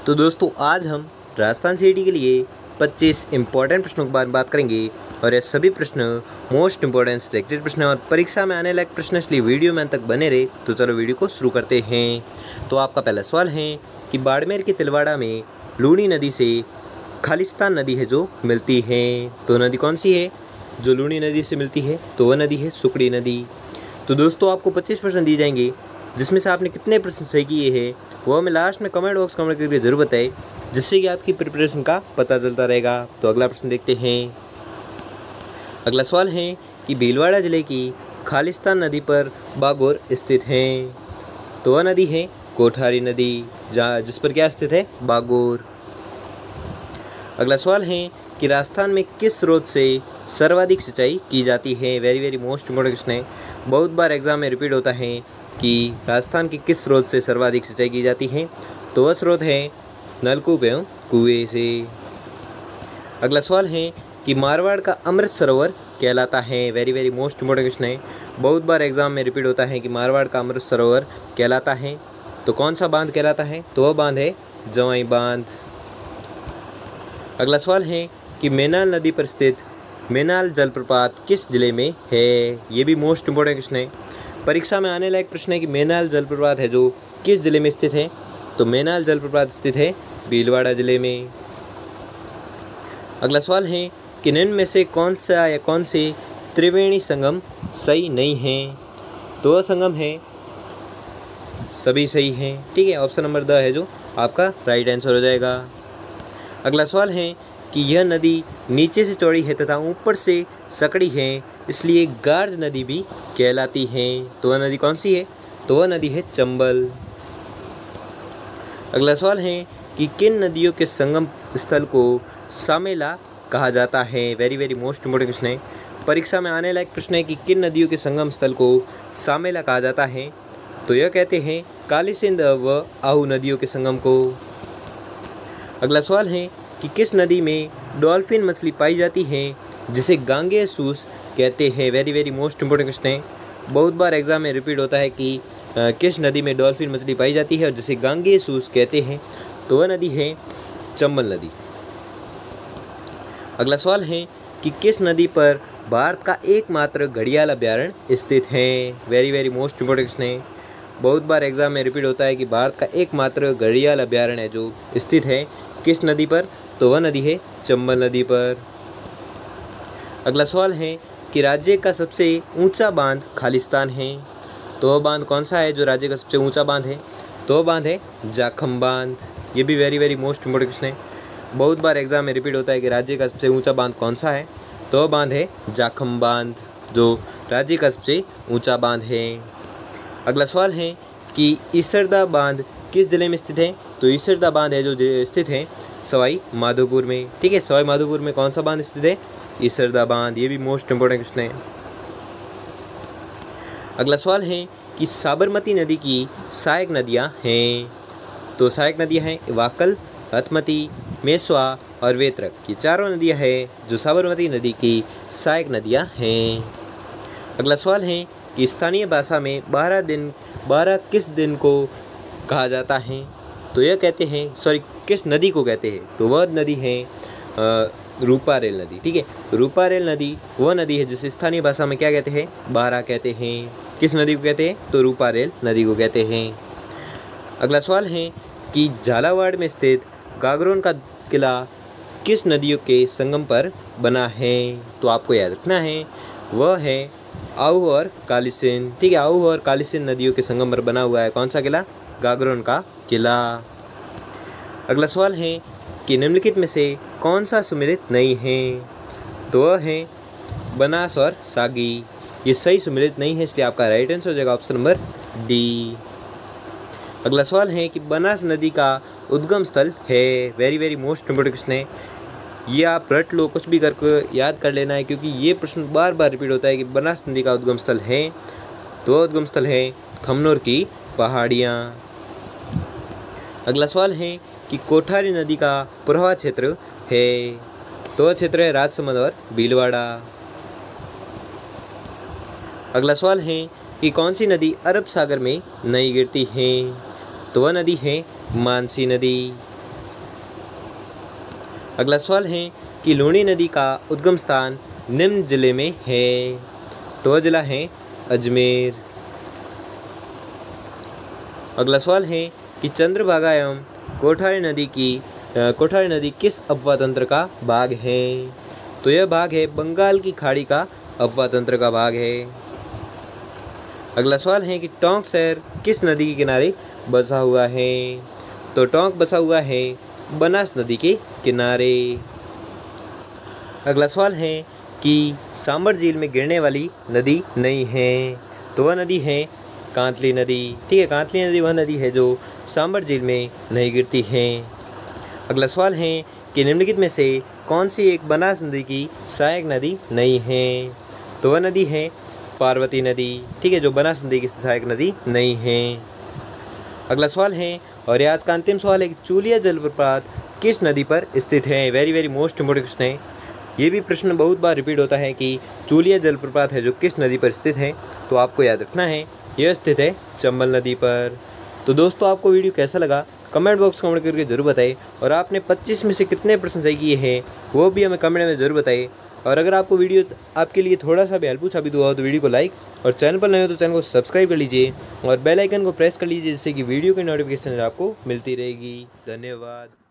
तो दोस्तों आज हम राजस्थान सीईटी के लिए 25 इम्पॉर्टेंट प्रश्नों के बारे में बात करेंगे और ये सभी प्रश्न मोस्ट इम्पॉर्टेंट सिलेक्टेड प्रश्न हैं और परीक्षा में आने लायक प्रश्न, इसलिए वीडियो में अंत तक बने रहे। तो चलो वीडियो को शुरू करते हैं। तो आपका पहला सवाल है कि बाड़मेर के तिलवाड़ा में लूणी नदी से खालिस्तान नदी है जो मिलती है, तो नदी कौन सी है जो लूणी नदी से मिलती है? तो वह नदी है सुकड़ी नदी। तो दोस्तों आपको 25 प्रश्न दिए जाएंगे, जिसमें से आपने कितने प्रश्न सही किए हैं वो हमें लास्ट में कमेंट बॉक्स कमेंट करके जरूर बताएं, जिससे कि आपकी प्रिपरेशन का पता चलता रहेगा। तो अगला प्रश्न देखते हैं। अगला सवाल है कि भीलवाड़ा जिले की खालिस्तान नदी पर बागोर स्थित है, तो वह नदी है कोठारी नदी, जिस पर क्या स्थित है? बागोर। अगला सवाल है कि राजस्थान में किस स्रोत से सर्वाधिक सिंचाई की जाती है? वेरी मोस्ट इम्पोर्टेंट क्वेश्चन है, बहुत बार एग्जाम में रिपीट होता है कि राजस्थान के किस स्रोत से सर्वाधिक सिंचाई की जाती है? तो वह स्रोत है नलकूप एवं कुएं से। अगला सवाल है कि मारवाड़ का अमृत सरोवर कहलाता है। वेरी मोस्ट इम्पोर्टेंट क्वेश्चन है, बहुत बार एग्जाम में रिपीट होता है कि मारवाड़ का अमृत सरोवर कहलाता है। तो कौन सा बांध कहलाता है? तो वह बांध है जवाई बांध। अगला सवाल है कि मेनाल नदी पर स्थित मेनाल जलप्रपात किस जिले में है? ये भी मोस्ट इम्पोर्टेंट क्वेश्चन है, परीक्षा में आने लायक प्रश्न है कि मेनाल जलप्रपात है जो किस जिले में स्थित है? तो मेनाल जलप्रपात स्थित है भीलवाड़ा जिले में। अगला सवाल है कि निम्न में से कौन सा या कौन से त्रिवेणी संगम सही नहीं है? तो वह संगम है, सभी सही हैं, ठीक है। ऑप्शन नंबर 2 है जो आपका राइट आंसर हो जाएगा। अगला सवाल है कि यह नदी नीचे से चौड़ी है तथा ऊपर से सकड़ी है, इसलिए गार्ज नदी भी कहलाती है। तो वह नदी कौन सी है? तो वह नदी है चंबल। अगला सवाल है कि किन नदियों के संगम स्थल को सामेला कहा जाता है? वेरी मोस्ट इम्पोर्टेंट क्वेश्चन है, परीक्षा में आने लायक प्रश्न है कि किन नदियों के संगम स्थल को सामेला कहा जाता है? तो यह कहते हैं काली सिंध व आहू नदियों के संगम को। अगला सवाल है कि किस नदी में डॉल्फिन मछली पाई जाती है जिसे गांगेय सूस कहते हैं? वेरी मोस्ट इम्पोर्टेंट क्वेश्चन है, बहुत बार एग्जाम में रिपीट होता है कि किस नदी में डॉल्फिन मछली पाई जाती है और जिसे गांगेय सूस कहते हैं? तो वह नदी है चंबल नदी। अगला सवाल है कि किस नदी पर भारत का एकमात्र घड़ियाल अभ्यारण्य स्थित है? वेरी मोस्ट इम्पोर्टेंट क्वेश्चन है, बहुत बार एग्जाम में रिपीट होता है कि भारत का एकमात्र घड़ियाल अभ्यारण्य है जो स्थित है किस नदी पर? तो वह नदी है चंबल नदी पर। अगला सवाल है कि राज्य का सबसे ऊंचा बांध खालिस्तान है, तो वह बांध कौन सा है जो राज्य का सबसे ऊंचा बांध है? तो वह बांध है जाखम बांध। ये भी वेरी मोस्ट इम्पोर्टेंट क्वेश्चन है, बहुत बार एग्जाम में रिपीट होता है कि राज्य का सबसे ऊंचा बांध कौन सा है? तो वह बांध है जाखम बांध, जो राज्य का सबसे ऊंचा बांध है। अगला सवाल है कि ईसरदा बांध किस जिले में स्थित है? तो ईसरदा बांध है जो स्थित है सवाई माधोपुर में, ठीक है। सवाई माधोपुर में कौन सा बांध स्थित है? ईसरदा बांध। ये भी मोस्ट इम्पोर्टेंट क्वेश्चन है। अगला सवाल है कि साबरमती नदी की सहायक नदियां हैं, तो सहायक नदियां हैं वाकल, हथमती, मेसवा और वेत्रक। ये चारों नदियां हैं जो साबरमती नदी की सहायक नदियां हैं। अगला सवाल है कि स्थानीय भाषा में 12 किस दिन को कहा जाता है? तो यह कहते हैं किस नदी को कहते हैं? तो वह नदी है रूपारेल नदी, ठीक है। तो रूपारेल नदी वह नदी है जिसे स्थानीय भाषा में क्या कहते हैं? 12 कहते हैं। किस नदी को कहते हैं? तो रूपारेल नदी को कहते हैं। अगला सवाल है कि झालावाड़ में स्थित गागरोन का किला किस नदियों के संगम पर बना है? तो आपको याद रखना है वह है आहू और कालीसिंध, ठीक है। आहू और कालीसिंध नदियों के संगम पर बना हुआ है कौन सा किला? गागरोन का किला। अगला सवाल है कि निम्नलिखित में से कौन सा सुमेलित नहीं है? तो वह है बनास और सागी। ये सही सुमेलित नहीं है, इसलिए आपका राइट आंसर हो जाएगा ऑप्शन नंबर डी। अगला सवाल है कि बनास नदी का उद्गम स्थल है। वेरी मोस्ट इम्पोर्टेंट क्वेश्चन है, ये आप रट लो, कुछ भी करके याद कर लेना है, क्योंकि ये प्रश्न बार रिपीट होता है कि बनास नदी का उद्गम स्थल है। तो उद्गम स्थल है खमनोर की पहाड़ियाँ। अगला सवाल है कि कोठारी नदी का प्रवाह क्षेत्र है, तो वह क्षेत्र है राजसमंद और भीलवाड़ा। अगला सवाल है कि कौन सी नदी अरब सागर में नहीं गिरती है? तो वह नदी है मानसी नदी। अगला सवाल है कि लूणी नदी का उद्गम स्थान निम्न जिले में है। तो वह जिला है अजमेर। अगला सवाल है कि चंद्रभागा एवं कोठारी नदी किस अपवाह तंत्र का भाग है। तो यह भाग है बंगाल की खाड़ी का अपवाह तंत्र का भाग है। अगला सवाल है कि टोंक शहर किस नदी के किनारे बसा हुआ है। तो टोंक बसा हुआ है बनास नदी के किनारे। अगला सवाल है कि सांबर झील में गिरने वाली नदी नहीं है। तो वह नदी है कांतली नदी। ठीक है, कांतली नदी वह नदी है जो सांबर झील में नहीं गिरती है। अगला सवाल है कि निम्नलिखित में से कौन सी एक बनास नदी की सहायक नदी नहीं है। तो वह नदी है पार्वती नदी। ठीक है, जो बनास नदी की सहायक नदी नहीं है। अगला सवाल है और ये आज का अंतिम सवाल है कि चूलिया जलप्रपात किस नदी पर स्थित है। वेरी मोस्ट इम्पोर्टेंट क्वेश्चन है। ये भी प्रश्न बहुत बार रिपीट होता है कि चूलिया जलप्रपात है जो किस नदी पर स्थित है। तो आपको याद रखना है यह स्थित है चंबल नदी पर। तो दोस्तों, आपको वीडियो कैसा लगा कमेंट बॉक्स कमेंट करके जरूर बताइए, और आपने 25 में से कितने प्रश्न सही किए हैं वो भी हमें कमेंट में ज़रूर बताइए। और अगर आपको वीडियो आपके लिए थोड़ा सा भी हेल्पफुल साबित हुआ हो तो वीडियो को लाइक, और चैनल पर नए हो तो चैनल को सब्सक्राइब कर लीजिए और बेल आइकन को प्रेस कर लीजिए, जिससे कि वीडियो की नोटिफिकेशन आपको मिलती रहेगी। धन्यवाद।